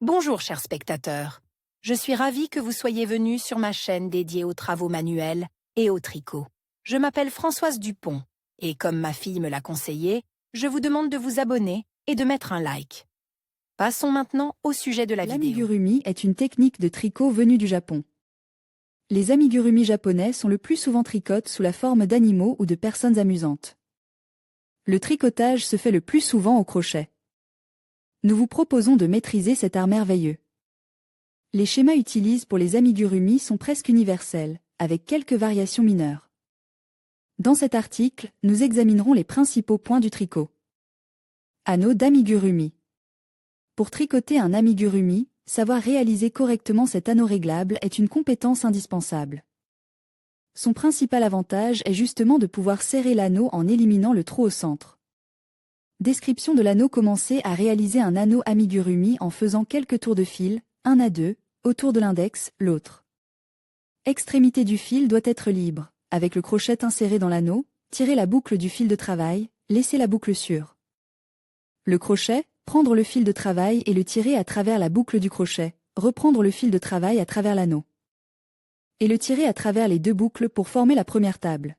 Bonjour chers spectateurs, je suis ravie que vous soyez venus sur ma chaîne dédiée aux travaux manuels et au tricot. Je m'appelle Françoise Dupont et comme ma fille me l'a conseillé, je vous demande de vous abonner et de mettre un like. Passons maintenant au sujet de la vidéo. L'amigurumi est une technique de tricot venue du Japon. Les amigurumi japonais sont le plus souvent tricotés sous la forme d'animaux ou de personnes amusantes. Le tricotage se fait le plus souvent au crochet. Nous vous proposons de maîtriser cet art merveilleux. Les schémas utilisés pour les amigurumi sont presque universels, avec quelques variations mineures. Dans cet article, nous examinerons les principaux points du tricot. Anneau d'amigurumi. Pour tricoter un amigurumi, savoir réaliser correctement cet anneau réglable est une compétence indispensable. Son principal avantage est justement de pouvoir serrer l'anneau en éliminant le trou au centre. Description de l'anneau. Commencez à réaliser un anneau amigurumi en faisant quelques tours de fil, 1 à 2, autour de l'index, l'autre. Extrémité du fil doit être libre, avec le crochet inséré dans l'anneau, tirez la boucle du fil de travail, laissez la boucle sûre. Le crochet, prendre le fil de travail et le tirer à travers la boucle du crochet, reprendre le fil de travail à travers l'anneau. Et le tirer à travers les deux boucles pour former la première table.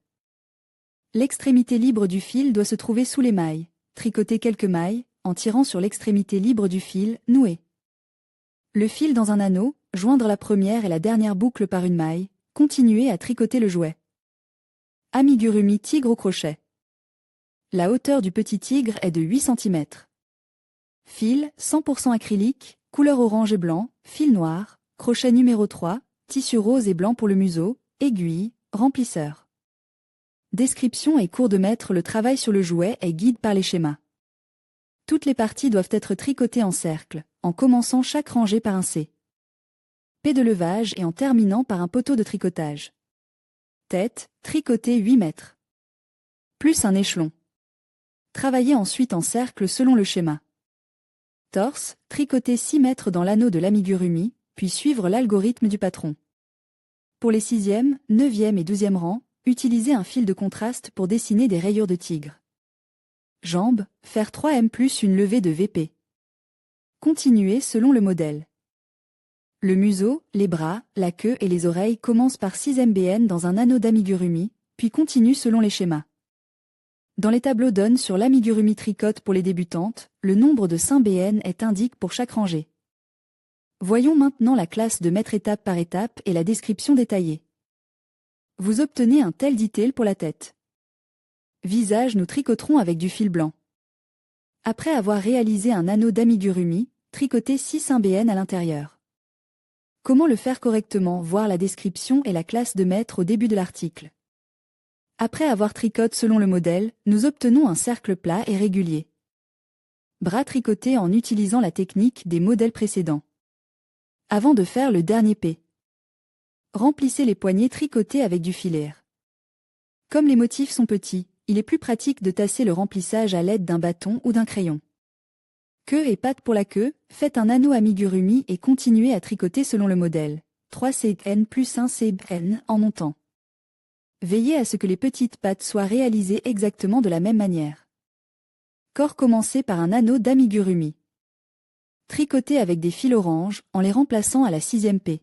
L'extrémité libre du fil doit se trouver sous les mailles, tricoter quelques mailles, en tirant sur l'extrémité libre du fil, nouer. Le fil dans un anneau, joindre la première et la dernière boucle par une maille, continuer à tricoter le jouet. Amigurumi tigre au crochet. La hauteur du petit tigre est de 8 cm. Fil, 100% acrylique, couleur orange et blanc, fil noir, crochet numéro 3, tissu rose et blanc pour le museau, aiguille, remplisseur. Description et cours de maître. Le travail sur le jouet est guidé par les schémas. Toutes les parties doivent être tricotées en cercle, en commençant chaque rangée par un C. P de levage et en terminant par un poteau de tricotage. Tête, tricotée 8 mètres. Plus un échelon. Travaillez ensuite en cercle selon le schéma. Torse, tricoter 6 mètres dans l'anneau de l'amigurumi, puis suivre l'algorithme du patron. Pour les 6e, 9e et 12e rangs, utilisez un fil de contraste pour dessiner des rayures de tigre. Jambes, faire 3M plus une levée de VP. Continuez selon le modèle. Le museau, les bras, la queue et les oreilles commencent par 6 MBN dans un anneau d'amigurumi, puis continuent selon les schémas. Dans les tableaux donnés sur l'amigurumi tricote pour les débutantes, le nombre de 5 BN est indiqué pour chaque rangée. Voyons maintenant la classe de maître étape par étape et la description détaillée. Vous obtenez un tel detail pour la tête. Visage. Nous tricoterons avec du fil blanc. Après avoir réalisé un anneau d'amigurumi, tricotez 6 1BN à l'intérieur. Comment le faire correctement? Voir la description et la classe de maître au début de l'article. Après avoir tricoté selon le modèle, nous obtenons un cercle plat et régulier. Bras tricotés en utilisant la technique des modèles précédents. Avant de faire le dernier P. Remplissez les poignets tricotés avec du filaire. Comme les motifs sont petits, il est plus pratique de tasser le remplissage à l'aide d'un bâton ou d'un crayon. Queue et pattes. Pour la queue, faites un anneau amigurumi et continuez à tricoter selon le modèle. 3 CN plus 1 CN en montant. Veillez à ce que les petites pattes soient réalisées exactement de la même manière. Corps. Commencez par un anneau d'amigurumi. Tricotez avec des fils orange en les remplaçant à la 6e P.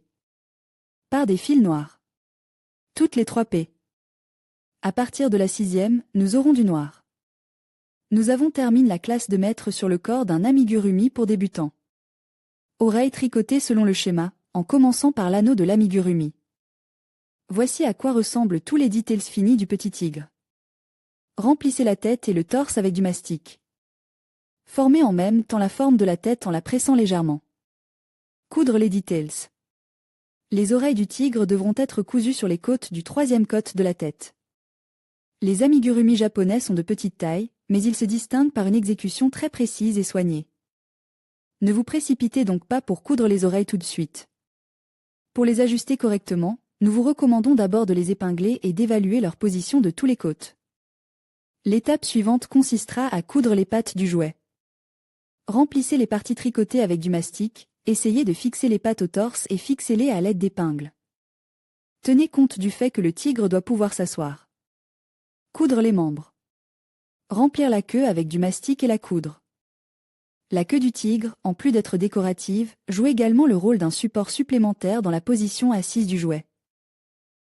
Par des fils noirs. Toutes les 3 P. À partir de la 6e, nous aurons du noir. Nous avons terminé la classe de maître sur le corps d'un amigurumi pour débutants. Oreilles tricotées selon le schéma, en commençant par l'anneau de l'amigurumi. Voici à quoi ressemblent tous les details finis du petit tigre. Remplissez la tête et le torse avec du mastic. Formez en même temps la forme de la tête en la pressant légèrement. Coudre les details. Les oreilles du tigre devront être cousues sur les côtes du 3e côte de la tête. Les amigurumi japonais sont de petite taille, mais ils se distinguent par une exécution très précise et soignée. Ne vous précipitez donc pas pour coudre les oreilles tout de suite. Pour les ajuster correctement, nous vous recommandons d'abord de les épingler et d'évaluer leur position de tous les côtés. L'étape suivante consistera à coudre les pattes du jouet. Remplissez les parties tricotées avec du mastic, essayez de fixer les pattes au torse et fixez-les à l'aide d'épingles. Tenez compte du fait que le tigre doit pouvoir s'asseoir. Coudre les membres. Remplir la queue avec du mastic et la coudre. La queue du tigre, en plus d'être décorative, joue également le rôle d'un support supplémentaire dans la position assise du jouet.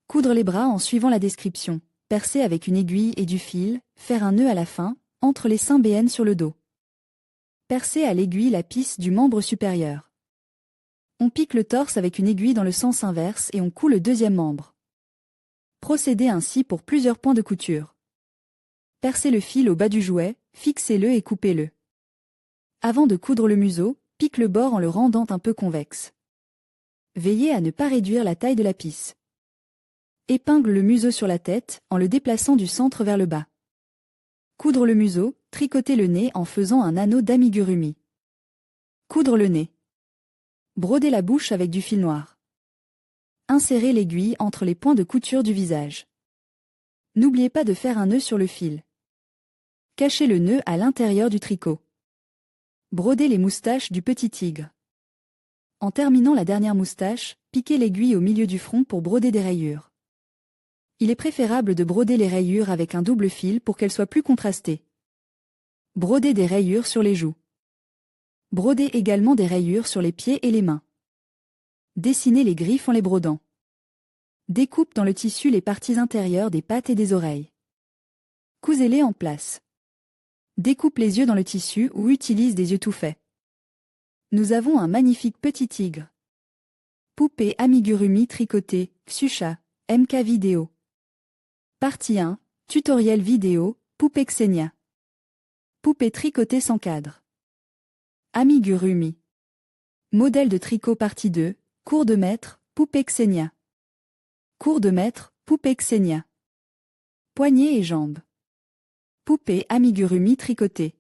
Coudre les bras en suivant la description. Percer avec une aiguille et du fil, faire un nœud à la fin, entre les seins BN sur le dos. Percer à l'aiguille la pisse du membre supérieur. On pique le torse avec une aiguille dans le sens inverse et on coud le deuxième membre. Procédez ainsi pour plusieurs points de couture. Percez le fil au bas du jouet, fixez-le et coupez-le. Avant de coudre le museau, pique le bord en le rendant un peu convexe. Veillez à ne pas réduire la taille de la pisse. Épingle le museau sur la tête, en le déplaçant du centre vers le bas. Coudre le museau, tricotez le nez en faisant un anneau d'amigurumi. Coudre le nez. Brodez la bouche avec du fil noir. Insérez l'aiguille entre les points de couture du visage. N'oubliez pas de faire un nœud sur le fil. Cachez le nœud à l'intérieur du tricot. Brodez les moustaches du petit tigre. En terminant la dernière moustache, piquez l'aiguille au milieu du front pour broder des rayures. Il est préférable de broder les rayures avec un double fil pour qu'elles soient plus contrastées. Brodez des rayures sur les joues. Brodez également des rayures sur les pieds et les mains. Dessinez les griffes en les brodant. Découpe dans le tissu les parties intérieures des pattes et des oreilles. Cousez-les en place. Découpe les yeux dans le tissu ou utilise des yeux tout faits. Nous avons un magnifique petit tigre. Poupée amigurumi tricotée, Xucha, MK Vidéo. Partie 1, tutoriel vidéo, poupée Xenia. Poupée tricotée sans cadre. Amigurumi. Modèle de tricot partie 2, cours de maître, poupée Xenia. Cours de maître, poupée Xenia. Poignets et jambes. Poupée amigurumi tricotée.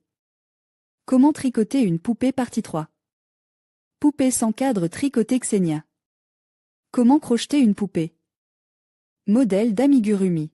Comment tricoter une poupée partie 3. Poupée sans cadre tricotée Xenia. Comment crocheter une poupée. Modèle d'amigurumi.